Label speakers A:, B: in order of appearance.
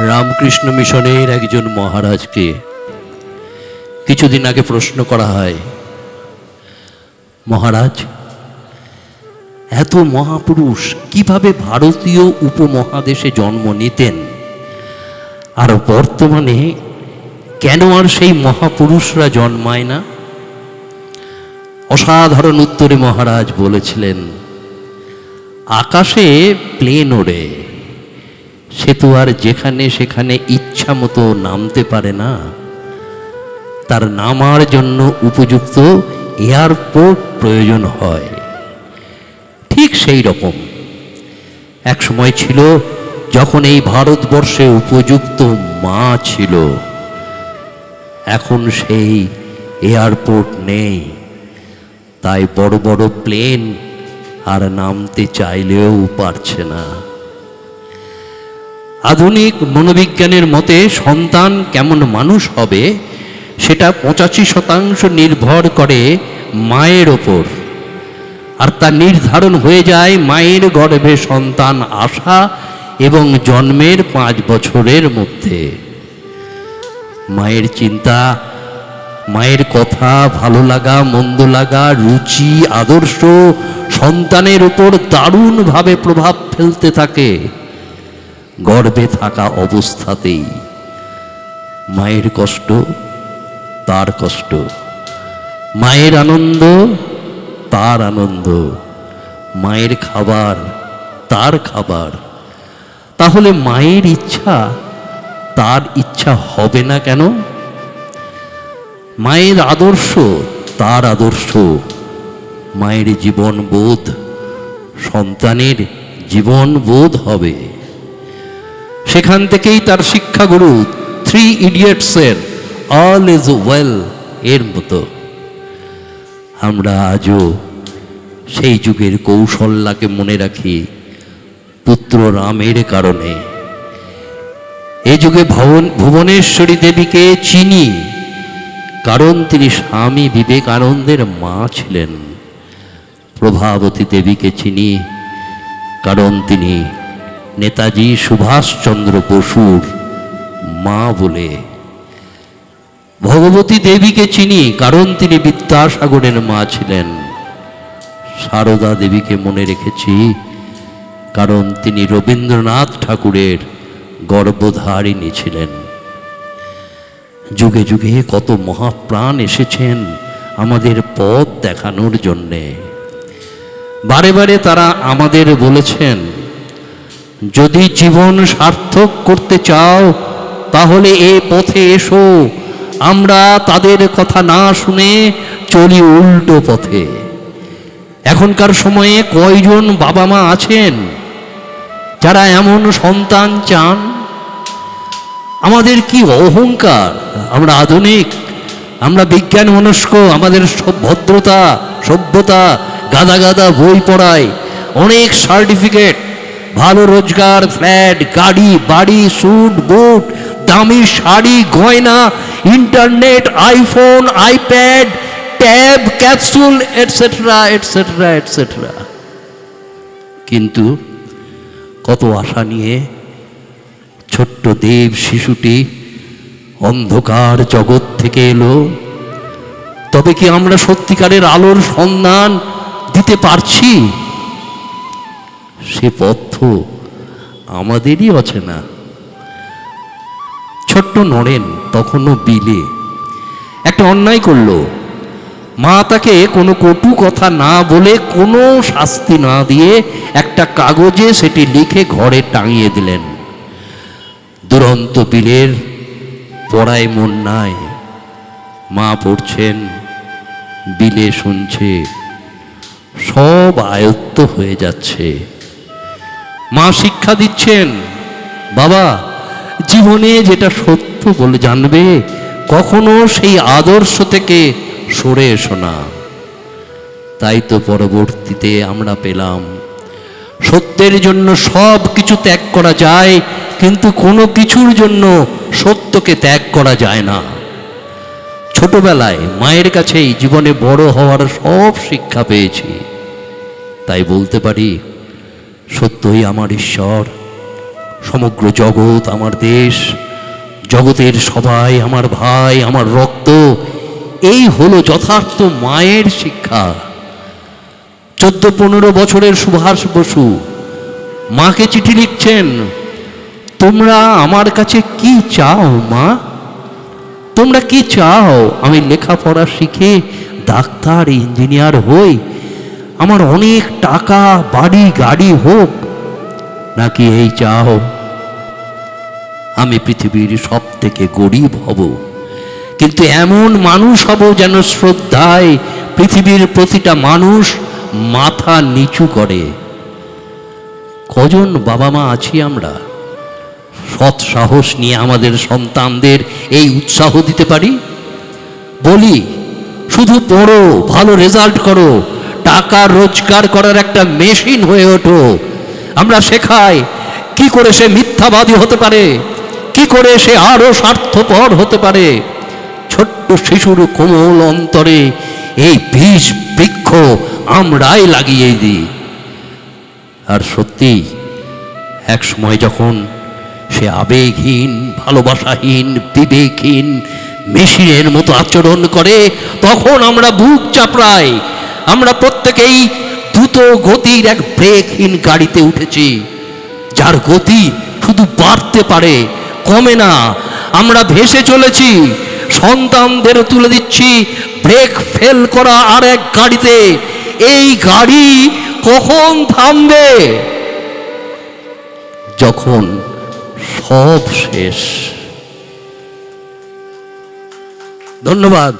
A: রামকৃষ্ণ মিশনের একজন মহারাজকে কিছুদিন আগে প্রশ্ন করা হয়, মহারাজ, এত মহাপুরুষ কিভাবে ভারতীয় উপমহাদেশে জন্ম নিতেন, আর বর্তমানে কেন আর সেই মহাপুরুষরা জন্মায় না? অসাধারণ উত্তরে মহারাজ বলেছিলেন, আকাশে প্লেন ওড়ে, সে তো আর যেখানে সেখানে ইচ্ছা মতো নামতে পারে না। তার নামার জন্য উপযুক্ত এয়ারপোর্ট প্রয়োজন হয়। ঠিক সেই রকম এক সময় ছিল যখন এই ভারতবর্ষে উপযুক্ত মা ছিল। এখন সেই এয়ারপোর্ট নেই, তাই বড় বড় প্লেন আর নামতে চাইলেও পারছে না। আধুনিক মনোবিজ্ঞানের মতে সন্তান কেমন মানুষ হবে সেটা 85% নির্ভর করে মায়ের ওপর, আর তা নির্ধারণ হয়ে যায় মায়ের গর্ভে সন্তান আসা এবং জন্মের 5 বছরের মধ্যে। মায়ের চিন্তা, মায়ের কথা, ভালো লাগা মন্দ লাগা, রুচি, আদর্শ সন্তানের উপর দারুণভাবে প্রভাব ফেলতে থাকে গর্ভে থাকা অবস্থাতেই। মায়ের কষ্ট তার কষ্ট, মায়ের আনন্দ তার আনন্দ, মায়ের খাবার তার খাবার। তাহলে মায়ের ইচ্ছা তার ইচ্ছা হবে না কেন? মায়ের আদর্শ তার আদর্শ, মায়ের জীবনবোধ সন্তানের জীবনবোধ হবে। সেখান থেকেই তার শিক্ষাগুরু 3 ইডিয়টসের অল ইজ ওয়েল এর মতো আমরা আজও সেই যুগের কৌশল্যাকে মনে রাখি পুত্র রামের কারণে। এ যুগে ভুবনেশ্বরী দেবীকে চিনি কারণ তিনি স্বামী বিবেকানন্দের মা ছিলেন। প্রভাবতী দেবীকে চিনি কারণ তিনি নেতাজি সুভাষচন্দ্র বসুর মা বলে। ভগবতী দেবীকে চিনি কারণ তিনি বিদ্যাসাগরের মা ছিলেন। সারদা দেবীকে মনে রেখেছি কারণ তিনি রবীন্দ্রনাথ ঠাকুরের গর্ভধারিণী ছিলেন। যুগে যুগে কত মহাপ্রাণ এসেছেন আমাদের পথ দেখানোর জন্যে। বারে বারে তারা আমাদের বলেছেন, যদি জীবন সার্থক করতে চাও তাহলে এ পথে এসো। আমরা তাদের কথা না শুনে চলি উল্টো পথে। এখনকার সময়ে কয়জন বাবা মা আছেন যারা এমন সন্তান চান? আমাদের কি অহংকার! আমরা আধুনিক, আমরা বিজ্ঞান মনস্ক, আমাদের ভদ্রতা সভ্যতা গাদা গাদা বই পড়ায়, অনেক সার্টিফিকেট, ভালো রোজগার, ফ্ল্যাট, গাড়ি, বাড়ি, স্যুট বুট, দামি শাড়ি, গয়না, internet, iPhone, iPad, tab, capsule, etcetera etcetera etcetera. কিন্তু কত আশা নিয়ে ছোট্ট দেব শিশুটি অন্ধকার জগৎ থেকে এলো। তবে কি আমরা সত্যিকারের আলোর সন্ধান দিতে পারছি? সে পথ আমাদেরই অচেনা। ছোট্ট নরেন তখনও বিলে একটা অন্যায় করলো। মা তাকে কোনো কটু কথা না বলে, কোনো শাস্তি না দিয়ে একটা কাগজে সেটি লিখে ঘরে টাঙিয়ে দিলেন। দুরন্ত বিলের পড়ায় মন নাই, মা পড়ছেন, বিলে শুনছে, সব আয়ত্ত হয়ে যাচ্ছে। মা শিক্ষা দিচ্ছেন, বাবা, জীবনে যেটা সত্য বলে জানবে, কখনো সেই আদর্শ থেকে সরে এসো না। তাই তো পরবর্তীতে আমরা পেলাম, সত্যের জন্য সব কিছু ত্যাগ করা যায়, কিন্তু কোনো কিছুর জন্য সত্যকে ত্যাগ করা যায় না। ছোটবেলায় মায়ের কাছেই জীবনে বড় হওয়ার সব শিক্ষা পেয়েছি। তাই বলতে পারি, সত্যই আমার ঈশ্বর, সমগ্র জগৎ আমার দেশ, জগতের সবাই আমার ভাই, আমার রক্ত, এই হলো যথার্থ মায়ের শিক্ষা। 14-15 বছরের সুভাষ বসু মাকে চিঠি লিখছেন, তোমরা আমার কাছে কি চাও মা? তোমরা কি চাও? আমি লেখাপড়া শিখে ডাক্তার ইঞ্জিনিয়ার হই, আমার অনেক টাকা বাড়ি গাড়ি হোক, নাকি এই চাও আমি পৃথিবীর সব থেকে গরিব হব, কিন্তু এমন মানুষ হব যেন শ্রদ্ধায় পৃথিবীর প্রতিটা মানুষ মাথা নিচু করে? কজন বাবা মা আছি আমরা সৎ সাহস নিয়ে আমাদের সন্তানদের এই উৎসাহ দিতে পারি? বলি, শুধু পড়ো, ভালো রেজাল্ট করো, টাকা রোজগার করার একটা মেশিন হয়ে ওঠো। আমরা শেখাই কি করে সে মিথ্যাবাদী হতে পারে, কি করে সে আরো স্বার্থপর হতে পারে। ছোট্ট শিশুর কোমল অন্তরে এই বীজ বৃক্ষ আমরাই লাগিয়ে দিই। আর সত্যি এক সময় যখন সে আবেগহীন, ভালোবাসাহীন, বিবেকহীন মেশিনের মতো আচরণ করে, তখন আমরা বুক চাপড়াই। আমরা প্রত্যেকেই দ্রুত গতির এক ব্রেকহীন গাড়িতে উঠেছি, যার গতি শুধু বাড়তে পারে, কমে না। আমরা ভেসে চলেছি, সন্তানদের তুলে দিচ্ছি ব্রেক ফেল করা আর এক গাড়িতে। এই গাড়ি কখন থামবে? যখন সব শেষ। ধন্যবাদ।